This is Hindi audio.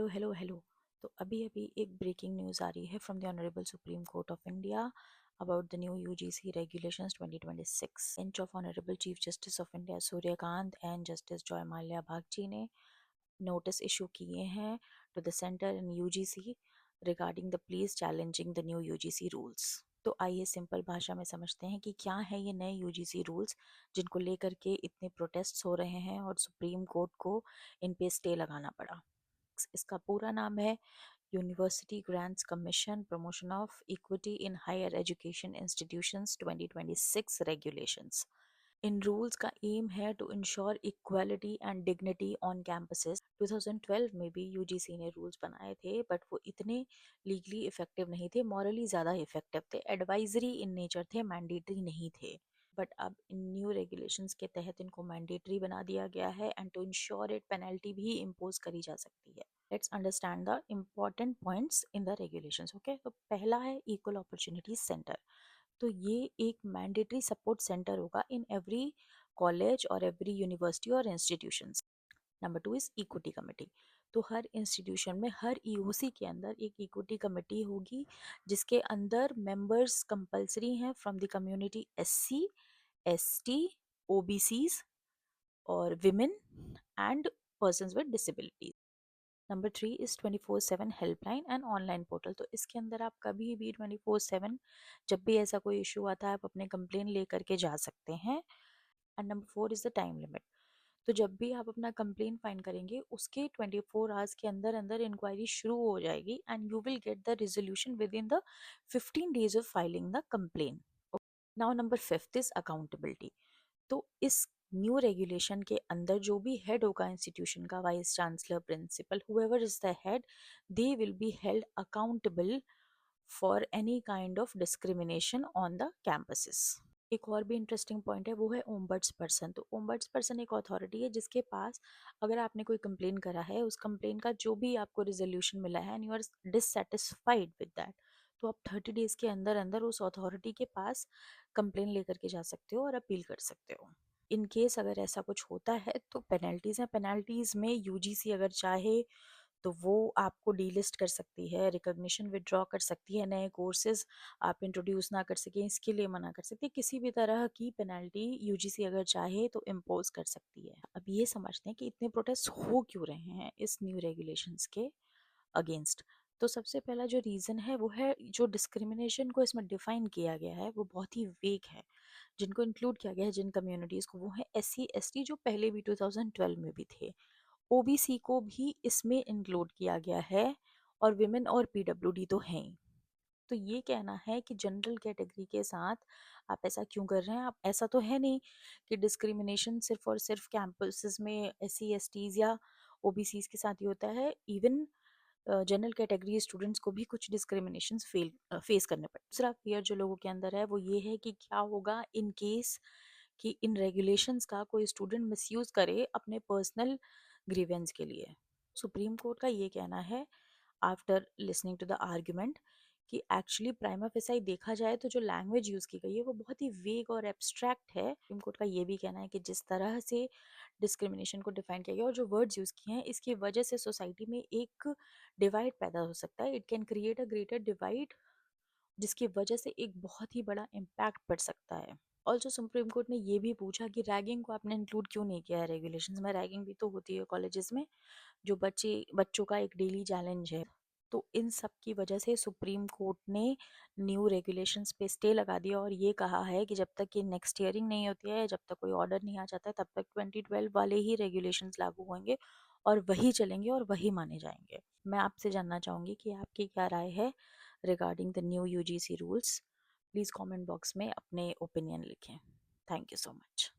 हेलो। तो अभी एक ब्रेकिंग न्यूज़ आ रही है from the honourable Supreme Court of India about the new UGC regulations 2026. Bench of honourable Chief Justice of India Suryakant and Justice Joymalya Bagchi ने नोटिस इशू किए हैं to the centre in UGC regarding the pleas challenging the new UGC rules. तो आइए सिंपल भाषा में समझते हैं कि क्या है ये नए यूजीसी रूल्स जिनको लेकर के इतने प्रोटेस्ट्स हो रहे हैं और सुप्रीम कोर्ट को इन पे स्टे लगाना पड़ा। इसका पूरा नाम है University Grants Commission promotion of equity in higher education institutions 2026 regulations. इन रूल्स का एम है to ensure equality and dignity on campuses. 2012 में भी यूजीसी ने रूल्स बनाए थे बट वो इतने लीगली इफेक्टिव नहीं थे, मॉरली ज़्यादा इफेक्टिव थे, एडवाइजरी इन नेचर थे, मैंडेटरी नहीं थे। बट अब इन न्यू रेगुलेशंस के तहत इनको मैंडेटरी बना दिया गया है and to ensure it penalty भी इम्पोज करी जा सकती है। Let's understand the important points in the regulations. Okay, तो पहला है इक्वल अपॉर्चुनिटी सेंटर। तो ये एक मैंडेटरी सपोर्ट सेंटर होगा इन एवरी कॉलेज और एवरी यूनिवर्सिटी और institutions. Number 2 is equity committee. तो हर इंस्टीट्यूशन में हर ईओसी के अंदर एक इक्विटी कमेटी होगी जिसके अंदर मेंबर्स कंपलसरी हैं from the community SC, ST, OBCs और women and persons with disabilities. Number 3 is 24/7 helpline and online portal. तो इसके अंदर आप कभी भी 24/7 जब भी ऐसा कोई इशू आता है आप अपने कंप्लेन लेकर के जा सकते हैं। And number 4 is the time limit. तो जब भी आप अपना कंप्लेन फाइल करेंगे उसके 24 आवर्स के अंदर अंदर इंक्वायरी शुरू हो जाएगी and you will get the resolution with in the 15 days of filing the complain. Now number 5 is accountability. तो इस न्यू रेगुलेशन के अंदर जो भी हेड होगा इंस्टीट्यूशन का, vice chancellor, principal, whoever is the head, they will be held accountable for any kind of discrimination on the campuses. एक और भी इंटरेस्टिंग पॉइंट है, वो है ओम्बड्स पर्सन। तो ओम्बड्स पर्सन एक अथॉरिटी है जिसके पास अगर आपने कोई कंप्लेन करा है, उस कंप्लेन का जो भी आपको रिजोल्यूशन मिला है and you are dissatisfied with that, तो आप 30 डेज के अंदर अंदर उस अथॉरिटी के पास कंप्लेन लेकर के जा सकते हो और अपील कर सकते हो। इन केस अगर ऐसा कुछ होता है तो पेनल्टीज हैं। पेनल्टीज में यूजीसी अगर चाहे तो वो आपको डीलिस्ट कर सकती है, रिकॉग्निशन विड्रॉ कर सकती है, नए कोर्सेज आप इंट्रोड्यूस ना कर सकें इसके लिए मना कर सकती है। किसी भी तरह की पेनल्टी यूजीसी अगर चाहे तो इम्पोज कर सकती है। अब ये समझते हैं कि इतने प्रोटेस्ट हो क्यों रहे हैं इस न्यू रेगुलेशंस के अगेंस्ट। तो सबसे पहला जो रीज़न है वो है जो डिस्क्रिमिनेशन को इसमें डिफाइन किया गया है वो बहुत ही वेग है। जिनको इंक्लूड किया गया है जिन कम्युनिटीज़ को, वो है एससी एसटी जो पहले भी 2012 में भी थे। ओबीसी को भी इसमें इंक्लूड किया गया है और विमेन और पीडब्ल्यूडी तो हैं ही। तो ये कहना है कि जनरल कैटेगरी के साथ आप ऐसा क्यों कर रहे हैं। आप ऐसा तो है नहीं कि डिस्क्रिमिनेशन सिर्फ और सिर्फ कैंपसेस में एससी एसटीज या ओबीसीज के साथ ही होता है। इवन जनरल कैटेगरी स्टूडेंट्स को भी कुछ डिस्क्रिमिनेशन फेस करने पड़े। दूसरा फियर जो लोगों के अंदर है वो ये है कि क्या होगा इन केस कि इन रेगुलेशंस का कोई स्टूडेंट मिसयूज करे अपने पर्सनल ग्रीवेंस के लिए। सुप्रीम कोर्ट का ये कहना है after listening to the argument कि एक्चुअली प्राइमा फेसाई देखा जाए तो जो लैंग्वेज यूज़ की गई है वो बहुत ही वेग और एब्स्ट्रैक्ट है। सुप्रीम कोर्ट का ये भी कहना है कि जिस तरह से डिस्क्रिमिनेशन को डिफाइन किया गया और जो वर्ड्स यूज़ किए हैं इसकी वजह से सोसाइटी में एक डिवाइड पैदा हो सकता है। It can create a greater divide जिसकी वजह से एक बहुत ही बड़ा इम्पैक्ट पड़ सकता है। ऑल्सो सुप्रीम कोर्ट ने ये भी पूछा कि रैगिंग को आपने इंक्लूड क्यों नहीं किया है रेगुलेशंस में। रैगिंग भी तो होती है कॉलेजेस में, जो बच्चों का एक डेली चैलेंज है। तो इन सब की वजह से सुप्रीम कोर्ट ने न्यू रेगुलेशंस पे स्टे लगा दिया और ये कहा है कि जब तक ये नेक्स्ट हियरिंग नहीं होती है, जब तक कोई ऑर्डर नहीं आ जाता है, तब तक 2012 वाले ही रेगुलेशंस लागू होंगे और वही चलेंगे और वही माने जाएंगे। मैं आपसे जानना चाहूँगी कि आपकी क्या राय है regarding the new UGC rules. Please comment box में अपने ओपिनियन लिखें। Thank you so much.